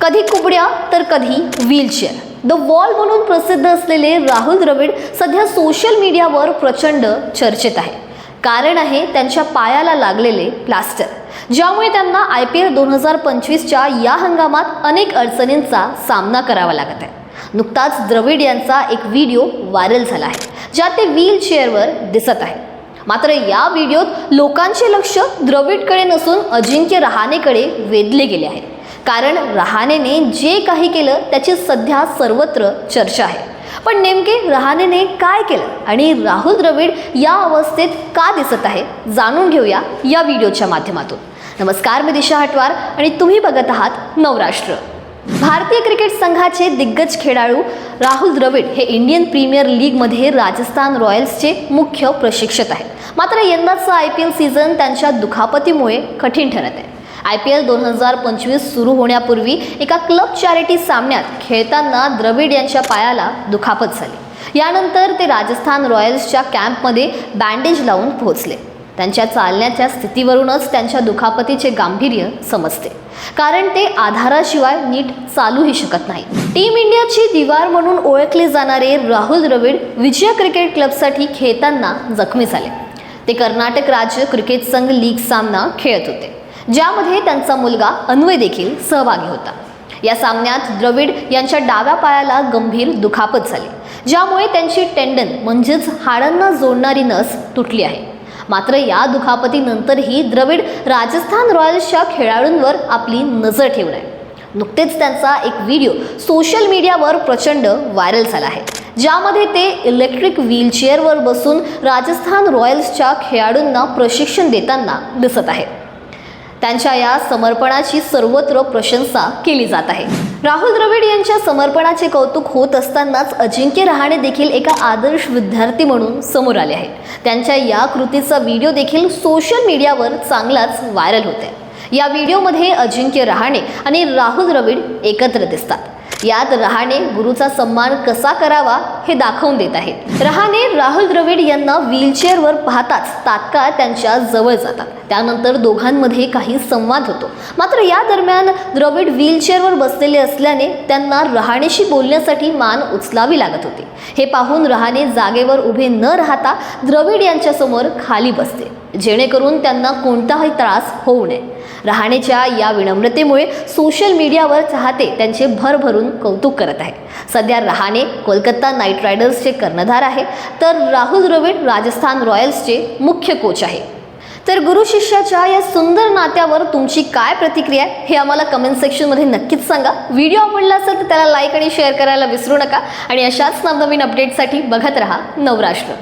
कधी कुबड्या तर कधी व्हीलचेअर. द वॉल म्हणून प्रसिद्ध असलेले राहुल द्रविड सध्या सोशल मीडियावर प्रचंड चर्चेत आहे. कारण आहे त्यांच्या पायाला लागलेले प्लास्टर, ज्यामुळे त्यांना IPL 2025च्या या हंगामात अनेक अडचणींचा सामना करावा लागत आहे. नुकताच द्रविड यांचा एक व्हिडिओ व्हायरल झाला आहे, ज्यात ते व्हीलचेअरवर दिसत आहे. मात्र या व्हिडिओत लोकांचे लक्ष द्रविडकडे नसून अजिंक्य रहाणेकडे वेधले गेले आहे. कारण रहाणेने जे काही केलं त्याची सध्या सर्वत्र चर्चा आहे. पण नेमके रहाणेने काय केलं आणि राहुल द्रविड या अवस्थेत का दिसत आहे, जाणून घेऊया या व्हिडिओच्या माध्यमातून. नमस्कार, मी दिशा हटवार आणि तुम्ही बघत आहात नवराष्ट्र. भारतीय क्रिकेट संघाचे दिग्गज खेळाडू राहुल द्रविड हे इंडियन प्रीमियर लीगमध्ये राजस्थान रॉयल्सचे मुख्य प्रशिक्षक आहेत. मात्र यंदाचा IPL सीझन त्यांच्या दुखापतीमुळे कठीण ठरत आहे. IPL 2025 सुरू होण्यापूर्वी एका क्लब चॅरिटी सामन्यात खेळताना द्रविड यांच्या पायाला दुखापत झाली. यानंतर ते राजस्थान रॉयल्सच्या कॅम्पमध्ये बँडेज लावून पोहोचले. त्यांच्या चालण्याच्या स्थितीवरूनच त्यांच्या दुखापतीचे गांभीर्य समजते, कारण ते आधाराशिवाय नीट चालूही शकत नाही. टीम इंडियाची दिवार म्हणून ओळखले जाणारे राहुल द्रविड विजय क्रिकेट क्लबसाठी खेळताना जखमी झाले. ते कर्नाटक राज्य क्रिकेट संघ लीग सामना खेळत होते, ज्यामध्ये त्यांचा मुलगा अन्वय देखील सहभागी होता. या सामन्यात द्रविड यांच्या डाव्या पायाला गंभीर दुखापत झाली, ज्यामुळे त्यांची टेंडन म्हणजेच हाडांना जोडणारी नस तुटली आहे. मात्र या दुखापतीनंतरही द्रविड राजस्थान रॉयल्सच्या खेळाडूंवर आपली नजर ठेवून आहे. नुकतेच त्यांचा एक व्हिडिओ सोशल मीडियावर प्रचंड व्हायरल झाला आहे, ज्यामध्ये ते इलेक्ट्रिक व्हीलचेअरवर बसून राजस्थान रॉयल्सच्या खेळाडूंना प्रशिक्षण देताना दिसत आहेत. त्यांच्या या समर्पणाची सर्वत्र प्रशंसा केली जात आहे. राहुल द्रविड यांच्या समर्पणाचे कौतुक होत असतानाच अजिंक्य रहाणे देखील एका आदर्श विद्यार्थी म्हणून समोर आले आहेत. त्यांच्या या कृतीचा व्हिडिओ देखील सोशल मीडियावर चांगलाच व्हायरल होत आहे. या व्हिडिओमध्ये अजिंक्य रहाणे आणि राहुल द्रविड एकत्र दिसतात. यात रहाणे गुरुचा सन्मान कसा करावा हे दाखवून देत आहेत. रहाणे राहुल द्रविड यांना व्हीलचेअरवर पाहताच तात्काळ त्यांच्या जवळ जातात. त्यानंतर दोघांमध्ये काही संवाद होतो. मात्र या दरम्यान द्रविड व्हीलचेअरवर बसलेले असल्याने त्यांना रहाणेशी बोलण्यासाठी मान उचलावी लागत होती. हे पाहून रहाणे जागेवर उभे न राहता द्रविड यांच्यासमोर खाली बसते, जेणेकरून त्यांना कोणताही त्रास होऊ नये. रहाणेच्या या विनम्रतेमुळे सोशल मीडियावर चाहते त्यांचे भरभरून कौतुक करत आहेत. सध्या रहाणे कोलकाता नाईट रायडर्सचे कर्णधार आहे, तर राहुल द्रविड राजस्थान रॉयल्सचे मुख्य कोच आहे. तर गुरु शिष्याच्या या सुंदर नात्यावर तुमची काय प्रतिक्रिया आहे हे आम्हाला कमेंट सेक्शनमध्ये नक्कीच सांगा. व्हिडिओ आवडला असेल तर त्याला लाईक आणि शेअर करायला विसरू नका आणि अशाच नवनवीन अपडेटसाठी बघत रहा नवराष्ट्र.